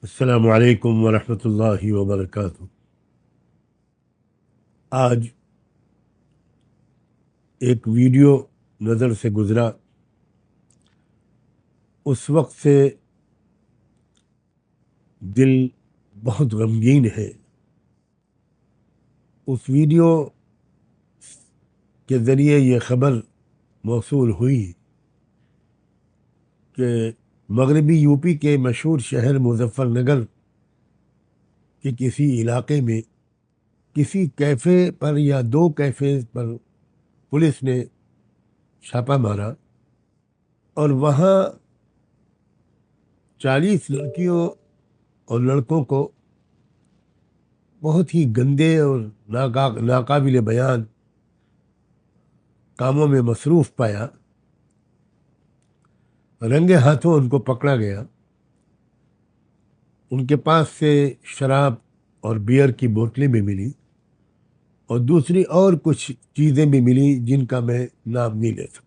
السلام علیکم ورحمۃ اللہ وبرکاتہ۔ آج ایک ویڈیو نظر سے گزرا، اس وقت سے دل بہت غمگین ہے۔ اس ویڈیو کے ذریعے یہ خبر موصول ہوئی کہ مغربی یو پی کے مشہور شہر مظفر نگر کے کسی علاقے میں کسی کیفے پر یا دو کیفے پر پولیس نے چھاپا مارا اور وہاں 40 لڑکیوں اور لڑکوں کو بہت ہی گندے اور ناقابل بیان کاموں میں مصروف پایا۔ رنگے ہاتھوں ان کو پکڑا گیا۔ ان کے پاس سے شراب اور بیئر کی بوتلیں بھی ملی اور دوسری اور کچھ چیزیں بھی ملی جن کا میں نام نہیں لے سکتا۔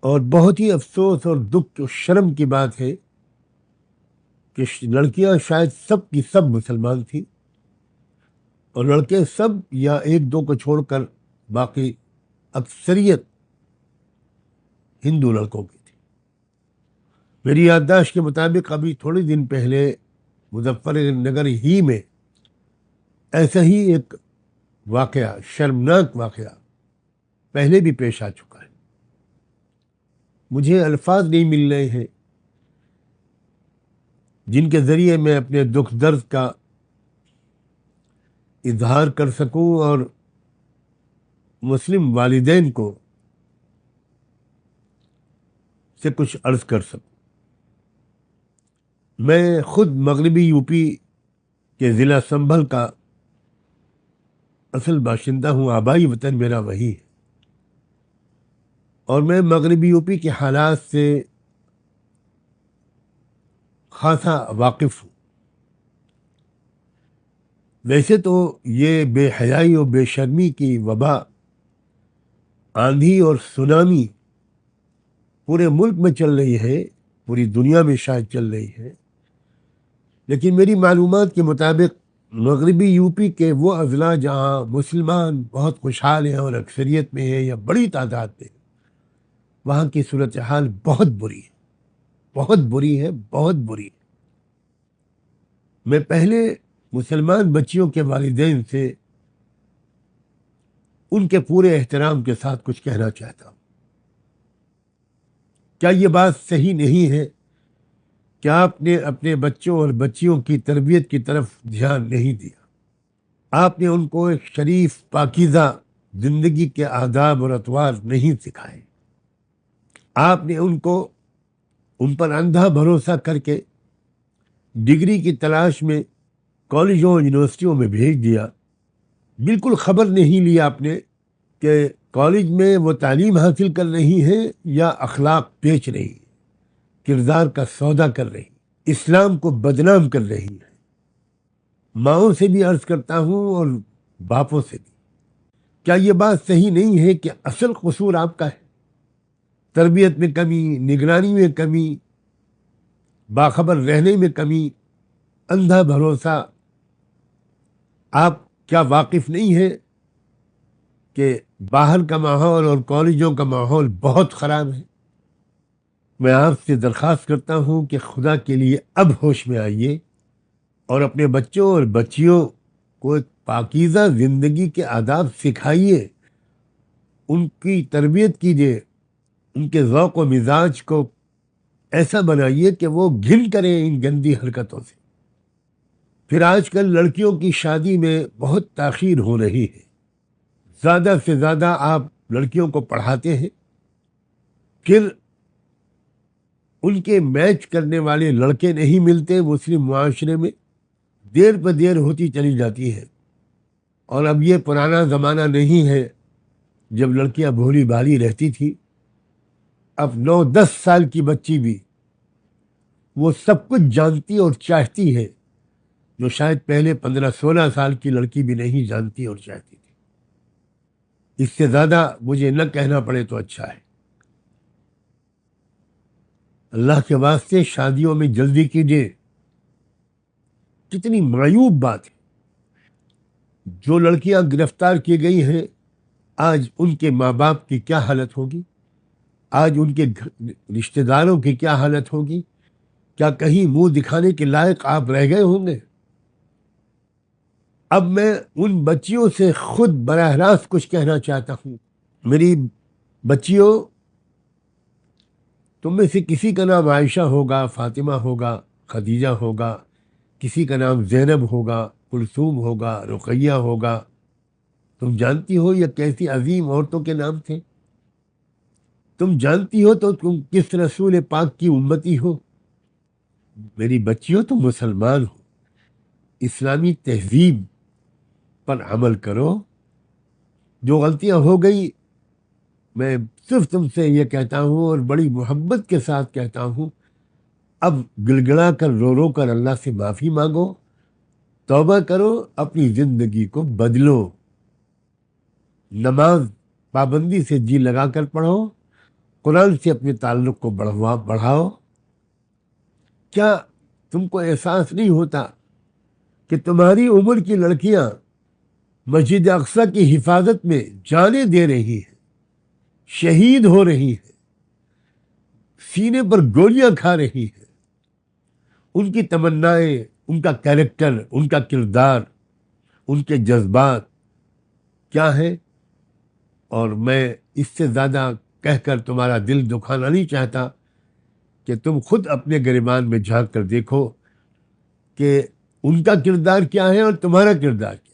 اور بہت ہی افسوس اور دکھ اور شرم کی بات ہے کہ لڑکیاں شاید سب کی سب مسلمان تھیں اور لڑکے سب یا ایک دو کو چھوڑ کر باقی اکثریت ہندو لڑکوں کی تھی۔ میری یادداشت کے مطابق ابھی تھوڑے دن پہلے مظفر نگر ہی میں ایسا ہی ایک واقعہ، شرمناک واقعہ پہلے بھی پیش آ چکا ہے۔ مجھے الفاظ نہیں مل رہے ہیں جن کے ذریعے میں اپنے دکھ درد کا اظہار کر سکوں اور مسلم والدین کو سے کچھ عرض کر سکوں۔ میں خود مغربی یو پی کے ضلع سنبھل کا اصل باشندہ ہوں، آبائی وطن میرا وہی ہے، اور میں مغربی یو پی کے حالات سے خاصا واقف ہوں۔ ویسے تو یہ بے حیائی اور بے شرمی کی وبا، آندھی اور سونامی پورے ملک میں چل رہی ہے، پوری دنیا میں شاید چل رہی ہے، لیکن میری معلومات کے مطابق مغربی یو پی کے وہ اضلاع جہاں مسلمان بہت خوشحال ہیں اور اکثریت میں ہیں یا بڑی تعداد میں، وہاں کی صورتحال بہت بری ہے، بہت بری ہے، بہت بری ہے۔ میں پہلے مسلمان بچیوں کے والدین سے ان کے پورے احترام کے ساتھ کچھ کہنا چاہتا ہوں۔ کیا یہ بات صحیح نہیں ہے کہ آپ نے اپنے بچوں اور بچیوں کی تربیت کی طرف دھیان نہیں دیا؟ آپ نے ان کو ایک شریف پاکیزہ زندگی کے آداب اور اطوار نہیں سکھائے۔ آپ نے ان پر اندھا بھروسہ کر کے ڈگری کی تلاش میں کالجوں اور یونیورسٹیوں میں بھیج دیا۔ بالکل خبر نہیں لی آپ نے کہ کالج میں وہ تعلیم حاصل کر رہی ہیں یا اخلاق بیچ رہی ہیں، کردار کا سودا کر رہی، اسلام کو بدنام کر رہی ہے۔ ماؤں سے بھی عرض کرتا ہوں اور باپوں سے بھی، کیا یہ بات صحیح نہیں ہے کہ اصل قصور آپ کا ہے؟ تربیت میں کمی، نگرانی میں کمی، باخبر رہنے میں کمی، اندھا بھروسہ۔ آپ کیا واقف نہیں ہے کہ باہر کا ماحول اور کالجوں کا ماحول بہت خراب ہے؟ میں آپ سے درخواست کرتا ہوں کہ خدا کے لیے اب ہوش میں آئیے اور اپنے بچوں اور بچیوں کو ایک پاکیزہ زندگی کے آداب سکھائیے، ان کی تربیت کیجیے، ان کے ذوق و مزاج کو ایسا بنائیے کہ وہ گھن کریں ان گندی حرکتوں سے۔ پھر آج کل لڑکیوں کی شادی میں بہت تاخیر ہو رہی ہے۔ زیادہ سے زیادہ آپ لڑکیوں کو پڑھاتے ہیں، پھر ان کے میچ کرنے والے لڑکے نہیں ملتے، مسلم معاشرے میں دیر پہ دیر ہوتی چلی جاتی ہے۔ اور اب یہ پرانا زمانہ نہیں ہے جب لڑکیاں بھولی بھالی رہتی تھی۔ اب 9-10 سال کی بچی بھی وہ سب کچھ جانتی اور چاہتی ہے جو شاید پہلے 15-16 سال کی لڑکی بھی نہیں جانتی اور چاہتی تھی۔ اس سے زیادہ مجھے نہ کہنا پڑے تو اچھا ہے۔ اللہ کے واسطے شادیوں میں جلدی کیجیے. کتنی معیوب بات ہے. جو لڑکیاں گرفتار کی گئی ہیں آج ان کے ماں باپ کی کیا حالت ہوگی, آج ان کے رشتہ داروں کی کیا حالت ہوگی. کیا کہیں منہ دکھانے کے لائق آپ رہ گئے ہوں گے؟ اب میں ان بچیوں سے خود براہ راست کچھ کہنا چاہتا ہوں. میری بچیوں، تم میں سے کسی کا نام عائشہ ہوگا، فاطمہ ہوگا، خدیجہ ہوگا، کسی کا نام زینب ہوگا، کلثوم ہوگا، رقیہ ہوگا. تم جانتی ہو یہ کیسی عظیم عورتوں کے نام تھے؟ تم جانتی ہو تو تم کس رسول پاک کی امتی ہو؟ میری بچیوں، تم مسلمان ہو، اسلامی تہذیب پر عمل کرو. جو غلطیاں ہو گئی میں صرف تم سے یہ کہتا ہوں اور بڑی محبت کے ساتھ کہتا ہوں، اب گڑگڑا کر رو رو کر اللہ سے معافی مانگو، توبہ کرو، اپنی زندگی کو بدلو. نماز پابندی سے جی لگا کر پڑھو، قرآن سے اپنے تعلق کو بڑھاؤ. کیا تم کو احساس نہیں ہوتا کہ تمہاری عمر کی لڑکیاں مسجد اقصی کی حفاظت میں جانیں دے رہی ہیں، شہید ہو رہی ہیں، سینے پر گولیاں کھا رہی ہیں؟ ان کی تمنائیں، ان کا کیریکٹر، ان کا کردار، ان کے جذبات کیا ہے؟ اور میں اس سے زیادہ کہہ کر تمہارا دل دکھانا نہیں چاہتا کہ تم خود اپنے گریبان میں جھانک کر دیکھو کہ ان کا کردار کیا ہے اور تمہارا کردار کیا ہے.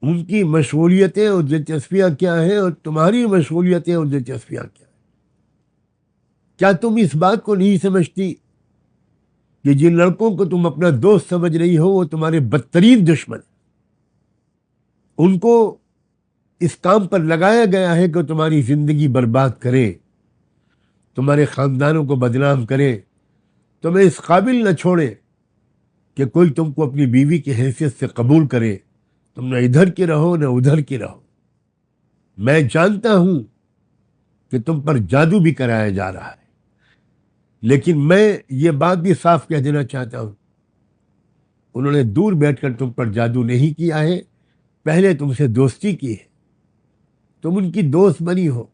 ان کی مشغولیتیں اور دلچسپیاں کیا ہیں اور تمہاری مشغولیتیں اور دلچسپیاں کیا ہیں. کیا تم اس بات کو نہیں سمجھتی کہ جن لڑکوں کو تم اپنا دوست سمجھ رہی ہو وہ تمہارے بدترین دشمن ہیں؟ ان کو اس کام پر لگایا گیا ہے کہ تمہاری زندگی برباد کرے، تمہارے خاندانوں کو بدنام کرے، تمہیں اس قابل نہ چھوڑے کہ کوئی تم کو اپنی بیوی کی حیثیت سے قبول کرے. تم نہ ادھر کی رہو نہ ادھر کی رہو. میں جانتا ہوں کہ تم پر جادو بھی کرایا جا رہا ہے، لیکن میں یہ بات بھی صاف کہہ دینا چاہتا ہوں، انہوں نے دور بیٹھ کر تم پر جادو نہیں کیا ہے، پہلے تم سے دوستی کی ہے. تم ان کی دوست بنی ہو،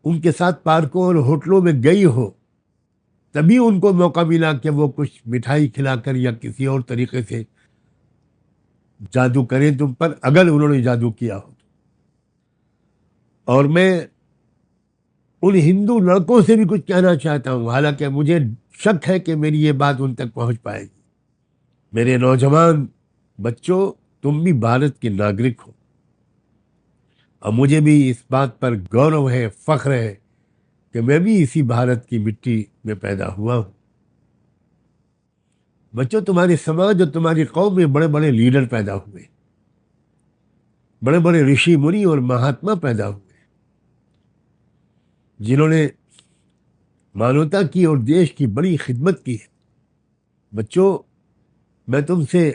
ان کے ساتھ پارکوں اور ہوٹلوں میں گئی ہو، تبھی ان کو موقع ملا کہ وہ کچھ مٹھائی کھلا کر یا کسی اور طریقے سے جادو کریں تم پر، اگر انہوں نے جادو کیا ہو. اور میں ان ہندو لڑکوں سے بھی کچھ کہنا چاہتا ہوں، حالانکہ مجھے شک ہے کہ میری یہ بات ان تک پہنچ پائے گی. میرے نوجوان بچوں، تم بھی بھارت کے ناگرک ہو، اور مجھے بھی اس بات پر گورو ہے، فخر ہے کہ میں بھی اسی بھارت کی مٹی میں پیدا ہوا ہوں. بچوں، تمہارے سماج اور تمہاری قوم میں بڑے بڑے لیڈر پیدا ہوئے، بڑے بڑے رشی منی اور مہاتما پیدا ہوئے، جنہوں نے مانوتا کی اور دیش کی بڑی خدمت کی ہے. بچوں، میں تم سے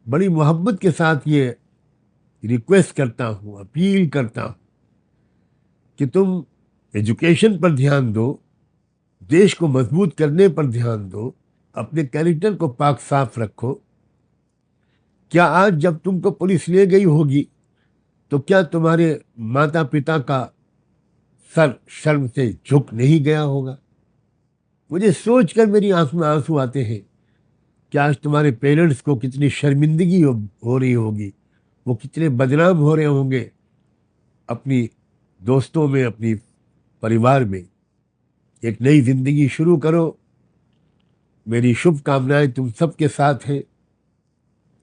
بڑی محبت کے ساتھ یہ ریکویسٹ کرتا ہوں، اپیل کرتا ہوں کہ تم ایجوکیشن پر دھیان دو، دیش کو مضبوط کرنے پر دھیان دو، اپنے کیریکٹر کو پاک صاف رکھو. کیا آج جب تم کو پولیس لے گئی ہوگی تو کیا تمہارے ماتا پتا کا سر شرم سے جھک نہیں گیا ہوگا؟ مجھے سوچ کر میری آنکھوں میں آنسو آتے ہیں کہ آج تمہارے پیرنٹس کو کتنی شرمندگی ہو رہی ہوگی، وہ کتنے بدنام ہو رہے ہوں گے اپنی دوستوں میں، اپنی پریوار میں. ایک نئی زندگی شروع کرو. میری شبھ کامنائیں تم سب کے ساتھ ہیں.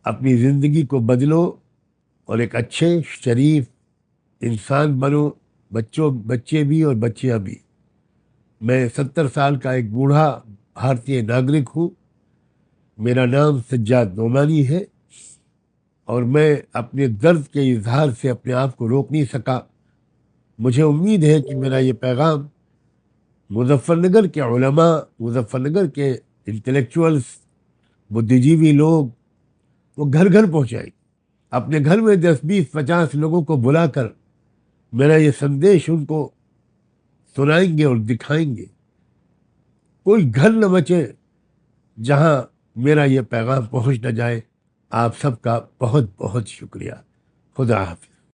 اپنی زندگی کو بدلو اور ایک اچھے شریف انسان بنو، بچے بھی اور بچیاں بھی. میں 70 سال کا ایک بوڑھا بھارتی ناگرک ہوں. میرا نام سجاد نعمانی ہے اور میں اپنے درد کے اظہار سے اپنے آپ کو روک نہیں سکا. مجھے امید ہے کہ میرا یہ پیغام مظفر نگر کے علماء، مظفر نگر کے انٹلیکچوئلس، بدھی جیوی لوگ وہ گھر گھر پہنچائیں. اپنے گھر میں 10 20 50 لوگوں کو بلا کر میرا یہ سندیش ان کو سنائیں گے اور دکھائیں گے کوئی گھر نہ بچے جہاں میرا یہ پیغام پہنچ نہ جائے. آپ سب کا بہت بہت شکریہ. خدا حافظ.